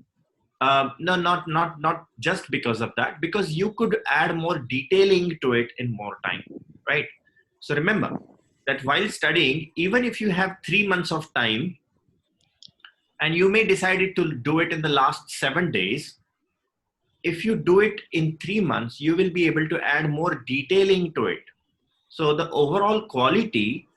no, not just because of that, because you could add more detailing to it in more time, right? So remember that while studying, even if you have 3 months of time and you may decide to do it in the last 7 days, if you do it in 3 months, you will be able to add more detailing to it. So the overall quality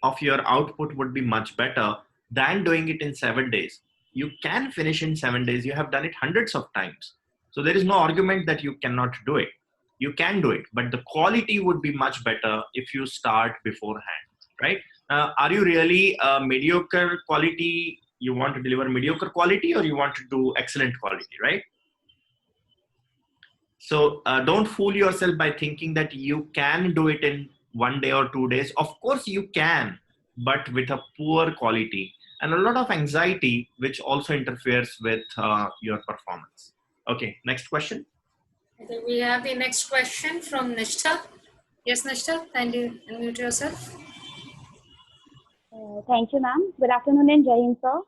of your output would be much better than doing it in 7 days. You can finish in 7 days. You have done it hundreds of times. So there is no argument that you cannot do it. You can do it, but the quality would be much better if you start beforehand. right? Are you really mediocre quality? You want to deliver mediocre quality, or you want to do excellent quality, right? So don't fool yourself by thinking that you can do it in 1 day or 2 days. Of course you can, but with a poor quality and a lot of anxiety, which also interferes with your performance. Okay, next question.
Okay, we have the next question from Nishtha. Yes, Nishtha, kindly unmute yourself.
Thank you, ma'am. Good afternoon and Jai Hind, sir.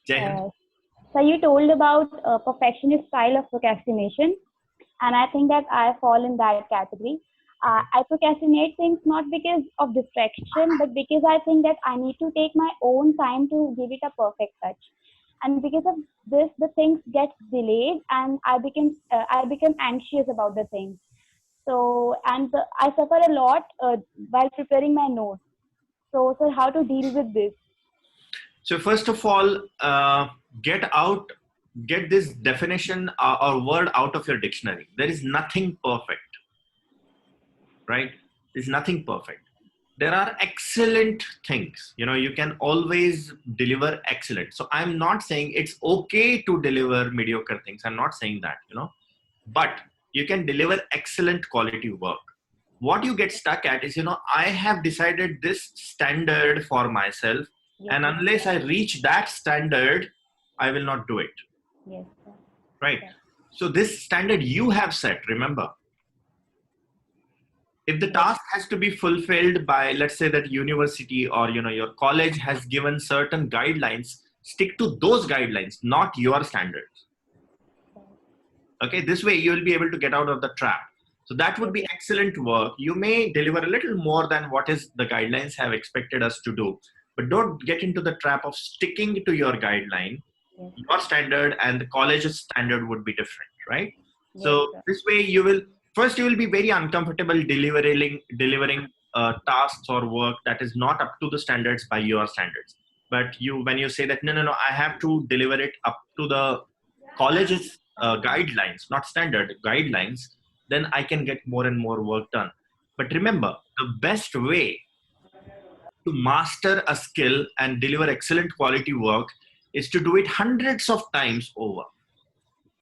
Jai Hind.
So you told about perfectionist style of procrastination, and I think that I fall in that category. I procrastinate things not because of distraction, but because I think that I need to take my own time to give it a perfect touch. And because of this, the things get delayed, and I become anxious about the things. So, and I suffer a lot while preparing my notes. So, sir, how to deal with this?
So first of all, get this definition or word out of your dictionary. There is nothing perfect, right? There's nothing perfect. There are excellent things. You can always deliver excellent. So I'm not saying it's okay to deliver mediocre things. I'm not saying that, but you can deliver excellent quality work. What you get stuck at is, I have decided this standard for myself, and unless I reach that standard, I will not do it.
Yes, sir.
Right? So this standard you have set, remember. If the task has to be fulfilled by, let's say that university or, your college has given certain guidelines, stick to those guidelines, not your standards. Okay, this way you will be able to get out of the trap. So that would be excellent work. You may deliver a little more than what is the guidelines have expected us to do, but don't get into the trap of sticking to your guideline. Your standard and the college's standard would be different, right? So this way you will be very uncomfortable delivering tasks or work that is not up to the standards by your standards. But when you say that, no, I have to deliver it up to the college's guidelines, not standard guidelines, then I can get more and more work done. But remember, the best way to master a skill and deliver excellent quality work is to do it hundreds of times over,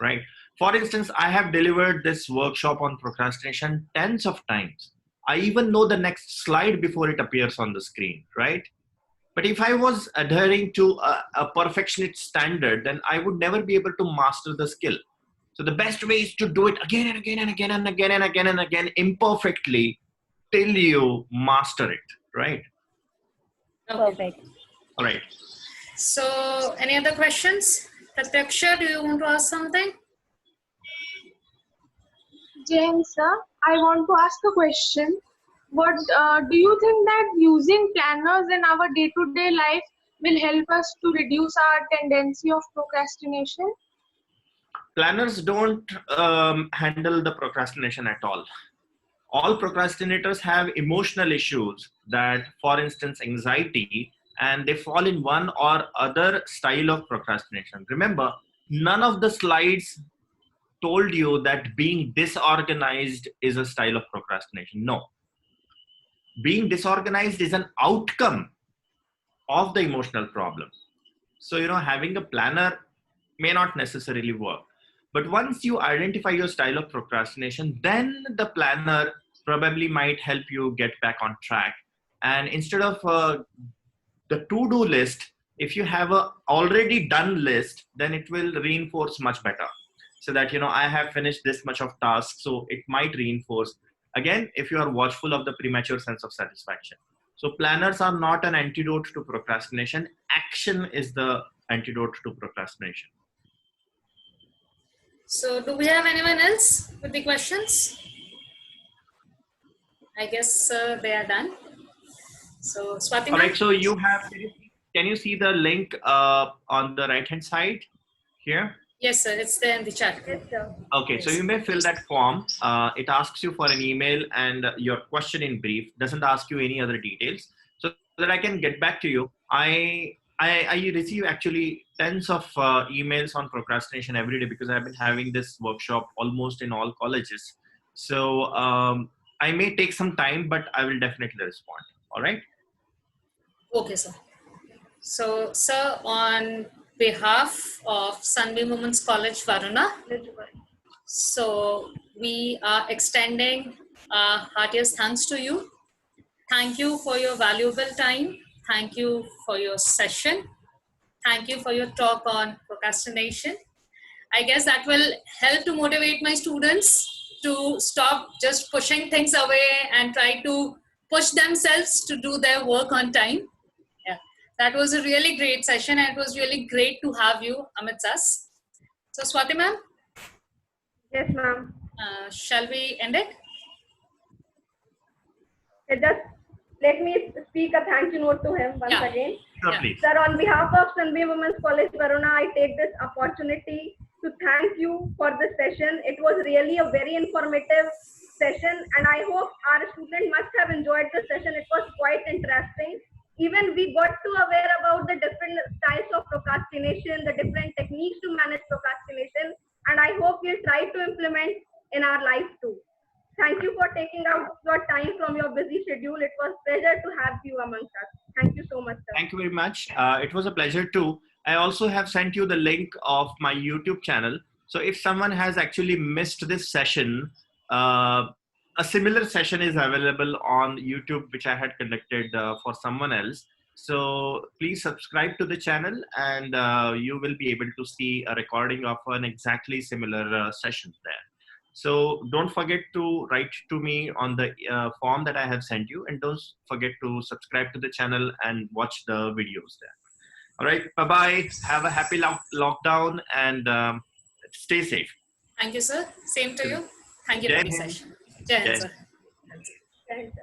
right? For instance, I have delivered this workshop on procrastination tens of times. I even know the next slide before it appears on the screen, right? But if I was adhering to a perfectionist standard, then I would never be able to master the skill. So the best way is to do it again and again and again and again and again and again imperfectly till you master it, right?
Perfect.
All right.
So any other questions? Pratiksha, do you want to ask something?
James, sir, I want to ask a question. What do you think that using planners in our day-to-day life will help us to reduce our tendency of procrastination?
Planners don't handle the procrastination at all. All procrastinators have emotional issues that, for instance, anxiety, and they fall in one or other style of procrastination. Remember, none of the slides told you that being disorganized is a style of procrastination. No. Being disorganized is an outcome of the emotional problem. So, having a planner may not necessarily work. But once you identify your style of procrastination, then the planner probably might help you get back on track. And instead of the to-do list, if you have a already done list, then it will reinforce much better. So that, I have finished this much of tasks, so it might reinforce. Again, if you are watchful of the premature sense of satisfaction. So planners are not an antidote to procrastination. Action is the antidote to procrastination.
So do we have anyone else with the questions? I guess they are done. So Swati.
All right, so can you see the link on the right hand side here?
Yes, sir. It's there in the chat.
Yes, sir.
Okay, so you may fill that form. It asks you for an email and your question in brief. Doesn't ask you any other details, so that I can get back to you. I receive actually tens of emails on procrastination every day because I've been having this workshop almost in all colleges. So I may take some time, but I will definitely respond. All right.
Okay, sir. So, sir, on behalf of Sunbeam Women's College, Varuna, so we are extending heartiest thanks to you. Thank you for your valuable time. Thank you for your session. Thank you for your talk on procrastination. I guess that will help to motivate my students to stop just pushing things away and try to push themselves to do their work on time. Yeah, that was a really great session, and it was really great to have you amidst us. So, Swati ma'am,
Yes, ma'am.
shall we end it?
Just let me speak a thank you note to him once again.
Sure,
Yeah.
please.
Sir, on behalf of Sunbeam Women's College, Varuna, I take this opportunity to thank you for this session. It was really a very informative session, and I hope our students must have enjoyed the session. It was quite interesting. Even we got to aware about the different types of procrastination, the different techniques to manage procrastination, and I hope we'll try to implement in our life too. Thank you for taking out your time from your busy schedule. It was a pleasure to have you amongst us. Thank you so much, sir.
Thank you very much. It was a pleasure too. I also have sent you the link of my YouTube channel. So if someone has actually missed this session, a similar session is available on YouTube, which I had conducted for someone else. So please subscribe to the channel, and you will be able to see a recording of an exactly similar session there. So don't forget to write to me on the form that I have sent you, and don't forget to subscribe to the channel and watch the videos there. All right, bye-bye. Have a happy lockdown, and stay safe.
Thank you, sir. Same to you. Thank you for the session. Jai Hind, sir.
Thank you.